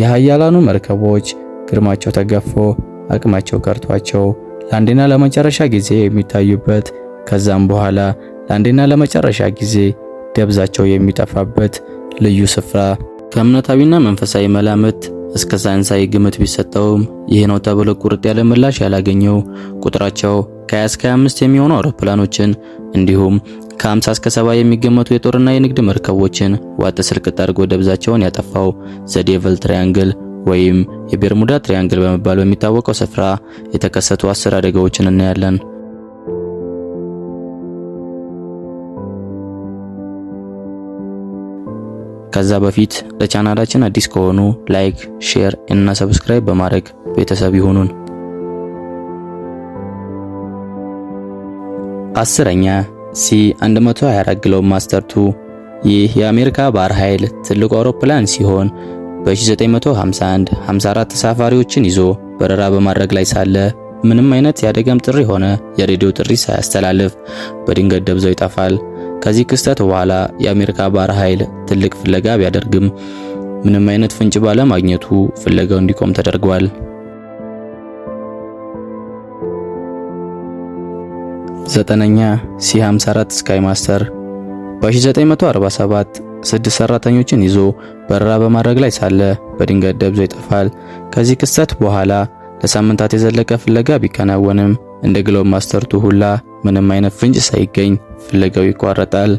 የኃያላኑ መርከቦች ግርማቸው ተገፎ አቅማቸው ቀርቷቸው ለአንዴና ለመጨረሻ ጊዜ የሚታዩበት ከዛም በኋላ ለአንዴና ለመጨረሻ ጊዜ ደብዛቸው የሚጠፋበት ልዩ ስፍራ ከእምነታዊና መንፈሳዊ መላምት እስከ ሳይንሳዊ ግምት ቢሰጠውም ይህ ነው ተብሎ ቁርጥ ያለ ምላሽ ያላገኘው ቁጥራቸው ከ20 እስከ 25 የሚሆኑ አውሮፕላኖችን እንዲሁም ከ50 እስከ 70 የሚገመቱ የጦርና የንግድ መርከቦችን ዋጥ ስርቅጥ አድርጎ ደብዛቸውን ያጠፋው ዘ ዴቪል ትራያንግል ወይም የቤርሙዳ ትራያንግል በመባል በሚታወቀው ስፍራ የተከሰቱ 10 አደጋዎችን እናያለን። ከዛ በፊት ለቻናላችን አዲስ ከሆኑ ላይክ፣ ሼር እና ሰብስክራይብ በማድረግ ቤተሰብ ይሁኑን። 10ኛ C124 ግሎብ ማስተር 2 ይህ የአሜሪካ ባህር ኃይል ትልቁ አውሮፕላን ሲሆን በ1951 54 ተሳፋሪዎችን ይዞ በረራ በማድረግ ላይ ሳለ ምንም አይነት የአደጋም ጥሪ ሆነ የሬዲዮ ጥሪ ሳያስተላልፍ በድንገት ደብዛው ይጠፋል። ከዚህ ክስተት በኋላ የአሜሪካ ባህር ኃይል ትልቅ ፍለጋ ቢያደርግም ምንም አይነት ፍንጭ ባለማግኘቱ ፍለጋው እንዲቆም ተደርጓል። 9ኛ C54 ስካይ ማስተር በ1947 6 ሰራተኞችን ይዞ በረራ በማድረግ ላይ ሳለ በድንገት ደብዞ ይጠፋል። ከዚህ ክስተት በኋላ ለሳምንታት የዘለቀ ፍለጋ ቢከናወንም እንደ ግሎብ ማስተር 2 ሁላ ምንም አይነት ፍንጭ ሳይገኝ ፍለጋው ይቋረጣል።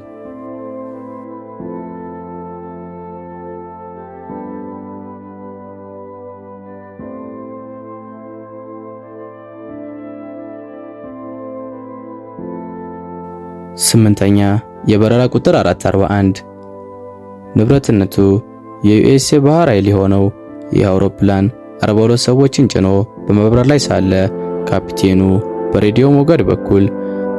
ስምንተኛ የበረራ ቁጥር 441 ንብረትነቱ የዩኤስኤ ባህር ኃይል የሆነው ይህ አውሮፕላን 42 ሰዎችን ጭኖ በመብረር ላይ ሳለ ካፒቴኑ በሬዲዮ ሞገድ በኩል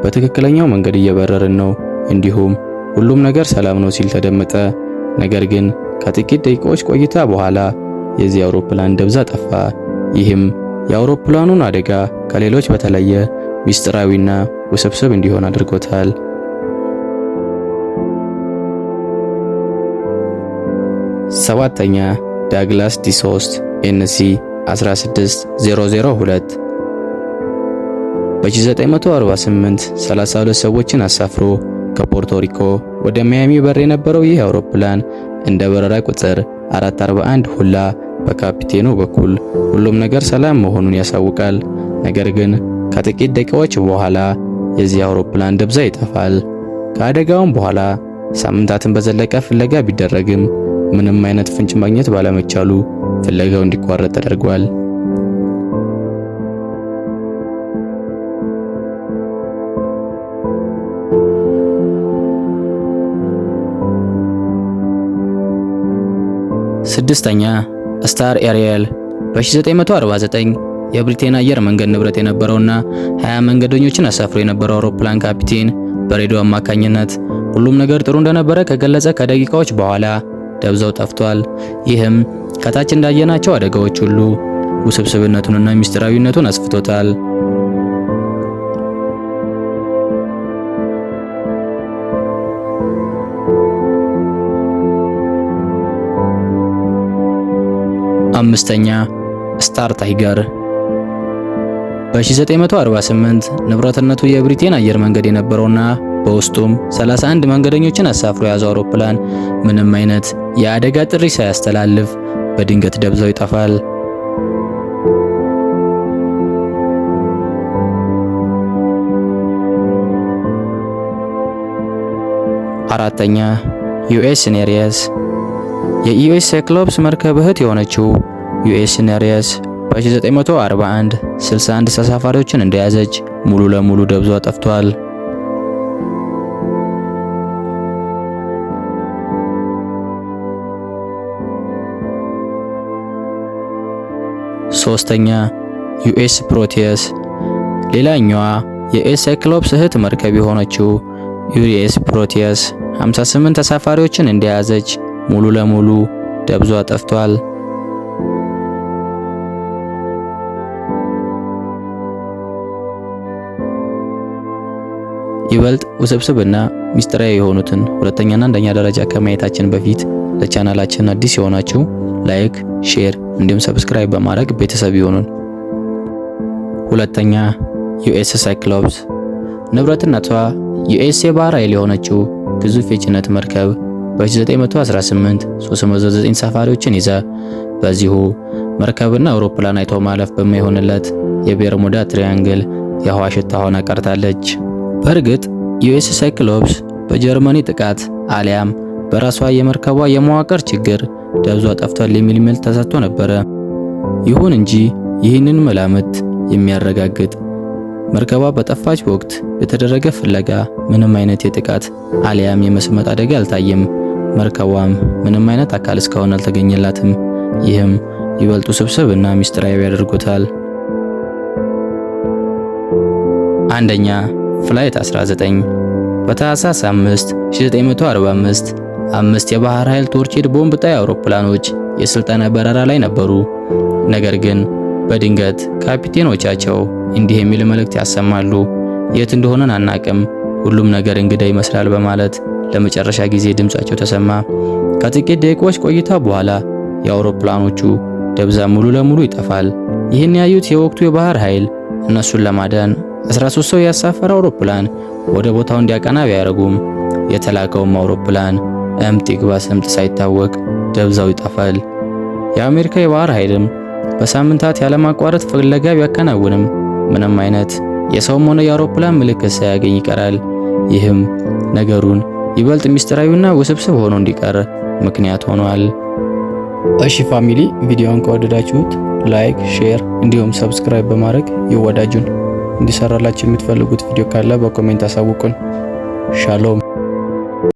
በትክክለኛው መንገድ እየበረርን ነው፣ እንዲሁም ሁሉም ነገር ሰላም ነው ሲል ተደመጠ። ነገር ግን ከጥቂት ደቂቃዎች ቆይታ በኋላ የዚህ አውሮፕላን ደብዛ ጠፋ። ይህም የአውሮፕላኑን አደጋ ከሌሎች በተለየ ሚስጥራዊና ውስብስብ እንዲሆን አድርጎታል። 7ኛ ዳግላስ ዲ3 NC 16002 በ1948 32 ሰዎችን አሳፍሮ ከፖርቶሪኮ ወደ ሚያሚ በር የነበረው ይህ አውሮፕላን እንደ በረራ ቁጥር 441 ሁላ በካፒቴኑ በኩል ሁሉም ነገር ሰላም መሆኑን ያሳውቃል። ነገር ግን ከጥቂት ደቂቃዎች በኋላ የዚህ አውሮፕላን ደብዛ ይጠፋል። ከአደጋውም በኋላ ሳምንታትን በዘለቀ ፍለጋ ቢደረግም ምንም አይነት ፍንጭ ማግኘት ባለመቻሉ ፍለጋው እንዲቋረጥ ተደርጓል። ስድስተኛ ስታር ኤሪየል በ1949 የብሪቴን አየር መንገድ ንብረት የነበረውና 20 መንገደኞችን አሳፍሮ የነበረው አውሮፕላን ካፒቴን በሬዲዮ አማካኝነት ሁሉም ነገር ጥሩ እንደነበረ ከገለጸ ከደቂቃዎች በኋላ ደብዛው ጠፍቷል። ይህም ከታች እንዳየናቸው አደጋዎች ሁሉ ውስብስብነቱንና ሚስጥራዊነቱን አስፍቶታል። አምስተኛ ስታር ታይገር በ1948 ንብረትነቱ የብሪቴን አየር መንገድ የነበረውና በውስጡም 31 መንገደኞችን አሳፍሮ የያዘው አውሮፕላን ምንም አይነት የአደጋ ጥሪ ሳያስተላልፍ በድንገት ደብዛው ይጠፋል። አራተኛ ዩኤስ ኔሪየስ የዩኤስ ሳይክሎፕስ መርከብ እህት የሆነችው ዩኤስ ኔሪየስ በ1941 61 ተሳፋሪዎችን እንደያዘች ሙሉ ለሙሉ ደብዟ ጠፍቷል። ሶስተኛ ዩኤስ ፕሮቲየስ ሌላኛዋ የዩኤስ ሳይክሎፕስ እህት መርከብ የሆነችው ዩኤስ ፕሮቲየስ 58 ተሳፋሪዎችን እንደያዘች ሙሉ ለሙሉ ደብዟ ጠፍቷል። ይበልጥ ውስብስብና ሚስጥራዊ የሆኑትን ሁለተኛና አንደኛ ደረጃ ከማየታችን በፊት ለቻናላችን አዲስ የሆናችሁ ላይክ፣ ሼር እንዲሁም ሰብስክራይብ በማድረግ ቤተሰብ ይሁኑን። ሁለተኛ ዩኤስ ሳይክሎፕስ ንብረትነቷ ዩኤስ የባህር ኃይል የሆነችው ግዙፍ የጭነት መርከብ በ1918 309 ሰፋሪዎችን ይዛ በዚሁ መርከብና አውሮፕላን አይቶ ማለፍ በማይሆንለት የቤርሙዳ ትሪያንግል የውሃ ሽታ ሆና ቀርታለች። በእርግጥ ዩኤስ ሳይክሎፕስ በጀርመኒ ጥቃት አሊያም በራሷ የመርከቧ የመዋቅር ችግር ደብዟ ጠፍቷል የሚል መልስ ተሰጥቶ ነበረ። ይሁን እንጂ ይህንን መላምት የሚያረጋግጥ መርከቧ በጠፋች ወቅት በተደረገ ፍለጋ ምንም አይነት የጥቃት አሊያም የመስመጥ አደጋ አልታየም። መርከቧም ምንም አይነት አካል እስካሁን አልተገኘላትም። ይህም ይበልጡ ስብስብ እና ሚስጥራዊ ያደርጎታል። አንደኛ ፍላይት 19 በታህሳስ 5 1945 5 የባህር ኃይል ቶርቼድ ቦምብ ጣይ አውሮፕላኖች የስልጠና በረራ ላይ ነበሩ። ነገር ግን በድንገት ካፒቴኖቻቸው እንዲህ የሚል መልእክት ያሰማሉ። የት እንደሆነን አናቅም፣ ሁሉም ነገር እንግዳ ይመስላል በማለት ለመጨረሻ ጊዜ ድምጻቸው ተሰማ። ከጥቂት ደቂቃዎች ቆይታ በኋላ የአውሮፕላኖቹ ደብዛ ሙሉ ለሙሉ ይጠፋል። ይህን ያዩት የወቅቱ የባህር ኃይል እነሱን ለማዳን 13 ሰው ያሳፈረ አውሮፕላን ወደ ቦታው እንዲያቀና ቢያደርጉም የተላከውም አውሮፕላን እምጥ ይግባ ስምጥ ሳይታወቅ ደብዛው ይጠፋል። የአሜሪካ የባህር ኃይልም በሳምንታት ያለማቋረጥ ፍለጋ ቢያከናውንም ምንም አይነት የሰውም ሆነ የአውሮፕላን ምልክት ሳያገኝ ይቀራል። ይህም ነገሩን ይበልጥ ሚስጥራዊና ውስብስብ ሆኖ እንዲቀር ምክንያት ሆኗል። እሺ ፋሚሊ፣ ቪዲዮውን ከወደዳችሁት ላይክ፣ ሼር እንዲሁም ሰብስክራይብ በማድረግ ይወዳጁን። እንዲሰራላችሁ የምትፈልጉት ቪዲዮ ካለ በኮሜንት አሳውቁን። ሻሎም